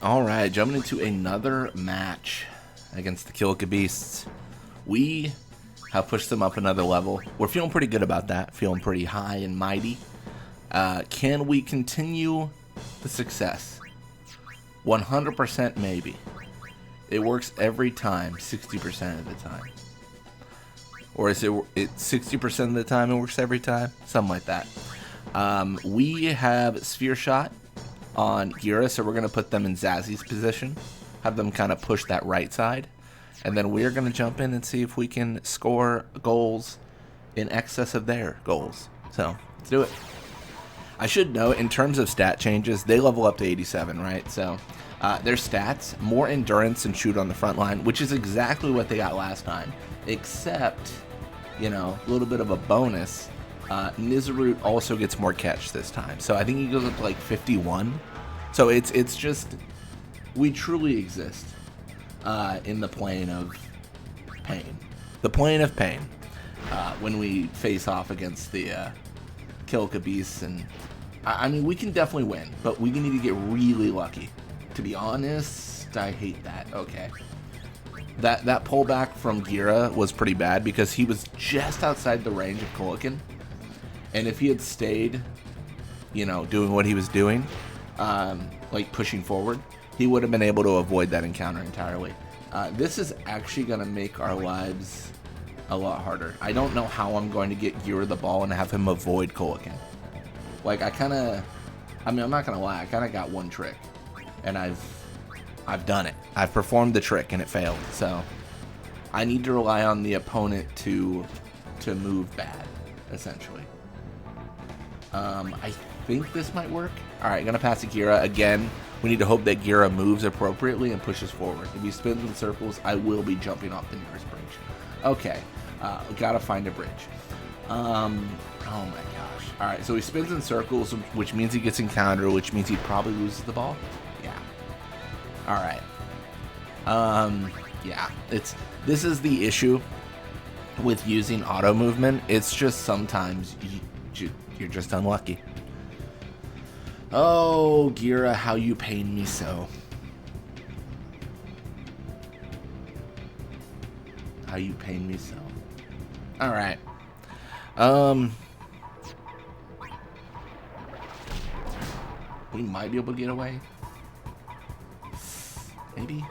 Alright, jumping into another match against the Kilika Beasts. We have pushed them up another level. We're feeling pretty good about that, feeling pretty high and mighty. Can we continue the success? 100% maybe. It works every time, 60% of the time. Or is it 60% of the time it works every time? Something like that. We have Sphere Shot on Gira, so we're going to put them in Zazzy's position, have them kind of push that right side, and then we're going to jump in and see if we can score goals in excess of their goals. So, let's do it. I should note, in terms of stat changes, they level up to 87, right? So, their stats, more endurance and shoot on the front line, which is exactly what they got last time, except, you know, a little bit of a bonus. Nizarut also gets more catch this time, so I think he goes up to like 51. So it's just, we truly exist in the plane of pain. The plane of pain when we face off against the Kilika Beasts, and I mean, we can definitely win, but we need to get really lucky. To be honest, I hate that. Okay. That pullback from Gira was pretty bad because he was just outside the range of Kolikin. And if he had stayed, you know, doing what he was doing, like pushing forward, he would have been able to avoid that encounter entirely. This is actually going to make our lives a lot harder. I don't know how I'm going to get Gira the ball and have him avoid Kolikin. Like, I'm not going to lie, I kind of got one trick. And I've done it. I've performed the trick and it failed. So I need to rely on the opponent to move bad, essentially. I think this might work. Alright, gonna pass to Gira. Again, we need to hope that Gira moves appropriately and pushes forward. If he spins in circles, I will be jumping off the nearest bridge. Okay, gotta find a bridge. Oh my gosh. Alright, so he spins in circles, which means he gets encountered, which means he probably loses the ball. Yeah. Alright. Yeah, this is the issue with using auto movement. It's just sometimes you're just unlucky. Oh, Gira, how you pain me so. How you pain me so. Alright. We might be able to get away. Maybe?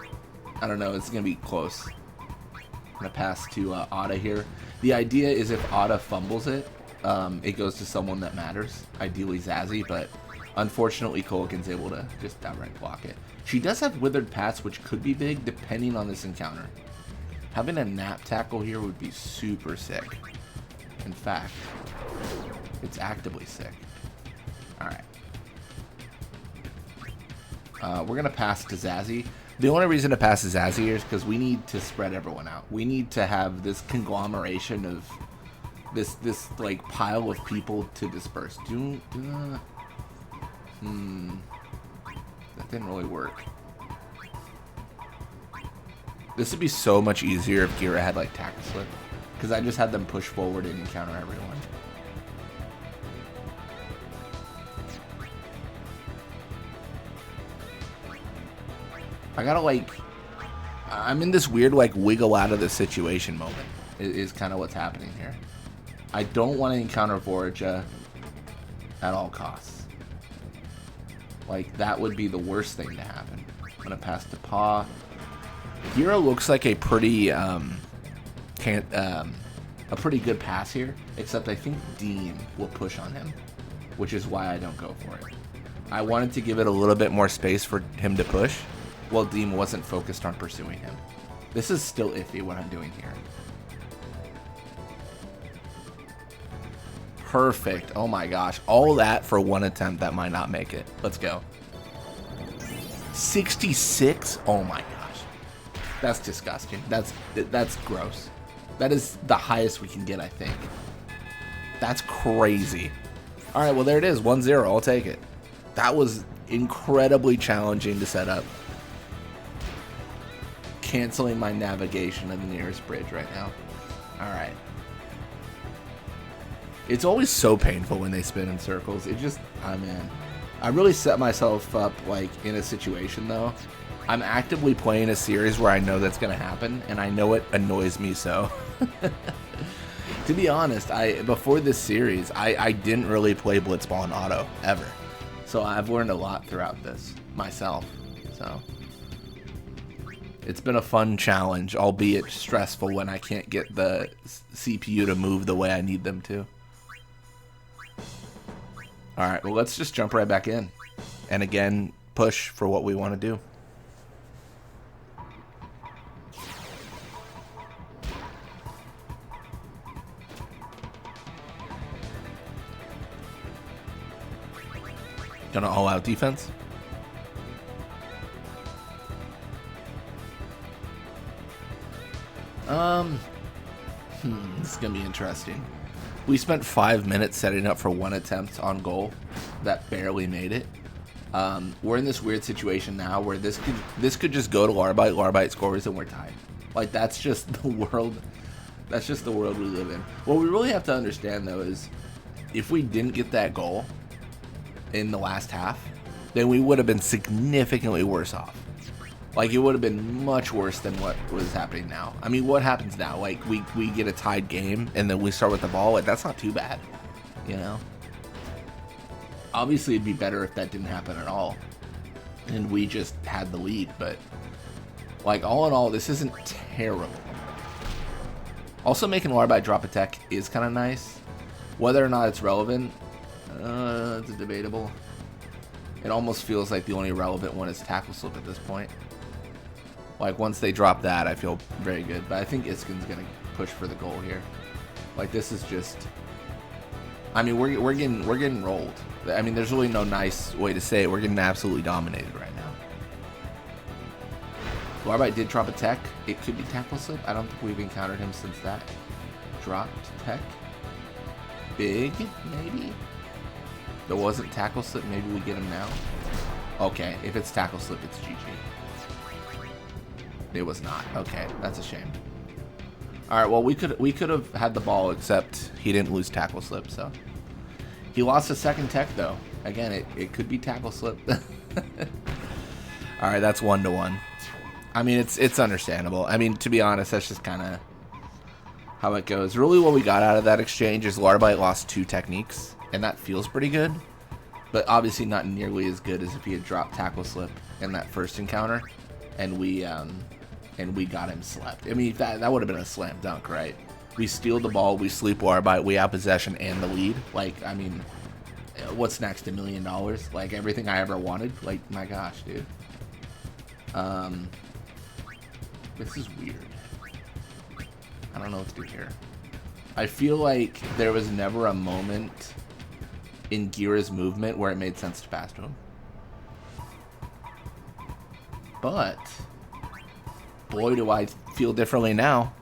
I don't know. It's going to be close. I'm going to pass to Otta here. The idea is if Otta fumbles it, it goes to someone that matters, ideally Zazzy, but unfortunately Kolikin's able to just outright block it. She does have Withered Pats, which could be big depending on this encounter. Having a nap tackle here would be super sick. In fact, it's actively sick. Alright. We're going to pass to Zazzy. The only reason to pass to Zazzy here is because we need to spread everyone out. We need to have this conglomeration of this like pile of people to disperse. That didn't really work. This would be so much easier if Gira had like tackle slip, because I just had them push forward and encounter everyone. I gotta like, I'm in this weird like wiggle out of the situation moment is kind of what's happening here. I don't want to encounter Vorija at all costs. Like, that would be the worst thing to happen. I'm going to pass to Paw. Gira looks like a pretty, a pretty good pass here, except I think Dean will push on him, which is why I don't go for it. I wanted to give it a little bit more space for him to push, while Dean wasn't focused on pursuing him. This is still iffy what I'm doing here. Perfect. Oh my gosh. All that for one attempt that might not make it. Let's go. 66? Oh my gosh. That's disgusting. That's gross. That is the highest we can get, I think. That's crazy. Alright, well there it is. 1-0. I'll take it. That was incredibly challenging to set up. Canceling my navigation of the nearest bridge right now. Alright. It's always so painful when they spin in circles. It just, oh man. I really set myself up, like, in a situation, though. I'm actively playing a series where I know that's going to happen, and I know it annoys me so. To be honest, before this series, I didn't really play Blitzball in auto, ever. So I've learned a lot throughout this, myself. So it's been a fun challenge, albeit stressful when I can't get the CPU to move the way I need them to. Alright, well, let's just jump right back in. And again, push for what we want to do. Gonna all-out defense. This is gonna be interesting. We spent 5 minutes setting up for one attempt on goal that barely made it. We're in this weird situation now where this could just go to Larbite. Larbite scores and we're tied. Like, that's just the world. That's just the world we live in. What we really have to understand, though, is if we didn't get that goal in the last half, then we would have been significantly worse off. Like, it would have been much worse than what was happening now. I mean, what happens now? Like, we get a tied game, and then we start with the ball. Like, that's not too bad, you know? Obviously, it'd be better if that didn't happen at all, and we just had the lead. But, like, all in all, this isn't terrible. Also, making Larbite drop a tech is kind of nice. Whether or not it's relevant, it's debatable. It almost feels like the only relevant one is tackle slip at this point. Like, once they drop that, I feel very good. But I think Iskin's gonna push for the goal here. Like, this is just, I mean, we're getting rolled. I mean, there's really no nice way to say it. We're getting absolutely dominated right now. Larbite did drop a tech. It could be tackle slip. I don't think we've encountered him since that dropped tech. Big, maybe. If it wasn't tackle slip, maybe we get him now. Okay, if it's tackle slip, it's GG. It was not. Okay, that's a shame. All right, well, we could have had the ball, except he didn't lose tackle slip, so he lost a second tech though. Again, it could be tackle slip. All right, that's 1-1. I mean, it's understandable. I mean, to be honest, that's just kind of how it goes. Really, what we got out of that exchange is Larbite lost 2 techniques, and that feels pretty good, but obviously not nearly as good as if he had dropped tackle slip in that first encounter, and we got him slept. I mean, that would have been a slam dunk, right? We steal the ball, we sleep Larbite, we have possession and the lead. Like, I mean, what's next? $1 million? Like, everything I ever wanted? Like, my gosh, dude. This is weird. I don't know what to do here. I feel like there was never a moment in Gira's movement where it made sense to pass to him. But boy, do I feel differently now.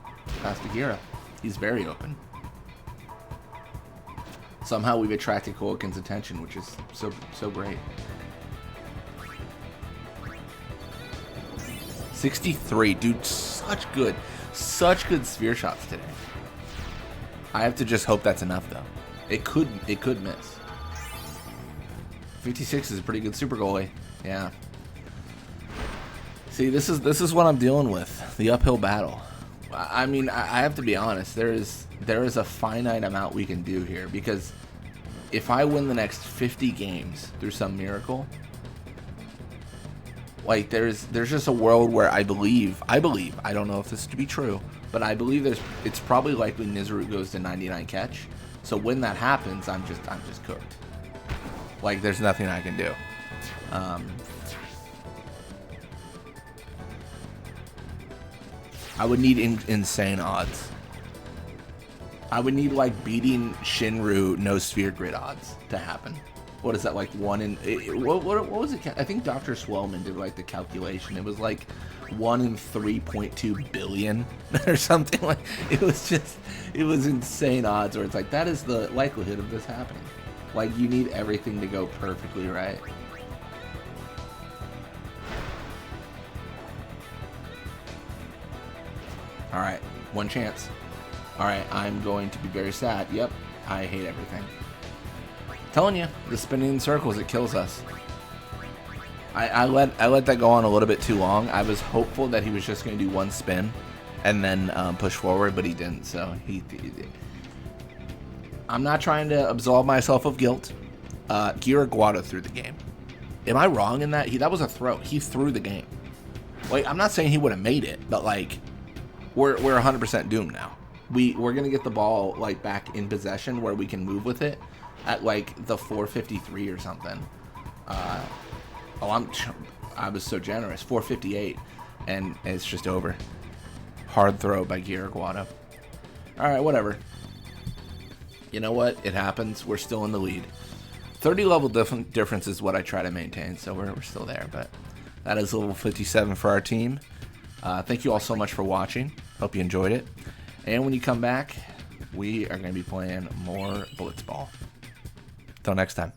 Pass to Gira. He's very open. Somehow we've attracted Kolikin's attention, which is so great. 63, dude, such good sphere shots today. I have to just hope that's enough, though. It could miss. 56 is a pretty good super goalie. Yeah. See, this is what I'm dealing with. The uphill battle. I mean, I have to be honest. There is a finite amount we can do here, because if I win the next 50 games through some miracle, like, there's just a world where I believe, I don't know if this is to be true, but I believe it's probably likely Nizaru goes to 99 catch. So when that happens, I'm just cooked. Like, there's nothing I can do. I would need insane odds. I would need, like, beating Shinru no sphere grid odds to happen. What is that, like, 1 in... What was it? I think Dr. Swellman did, like, the calculation. It was, like, 1 in 3.2 billion or something. Like, it was insane odds where it's like, that is the likelihood of this happening. Like, you need everything to go perfectly right. Alright, one chance. Alright, I'm going to be very sad. Yep, I hate everything. Telling you, the spinning in circles, it kills us. I let that go on a little bit too long. I was hopeful that he was just going to do one spin and then push forward, but he didn't. So he I'm not trying to absolve myself of guilt. Guado threw the game. Am I wrong in that? That was a throw. He threw the game. Like, I'm not saying he would have made it, but like, we're 100% doomed now. We're gonna get the ball like back in possession where we can move with it at like the 453 or something. I was so generous. 458, and it's just over. Hard throw by Guado. All right, whatever. You know what? It happens. We're still in the lead. 30 level difference is what I try to maintain, so we're still there. But that is level 57 for our team. Thank you all so much for watching. Hope you enjoyed it. And when you come back, we are going to be playing more Blitzball. Until next time.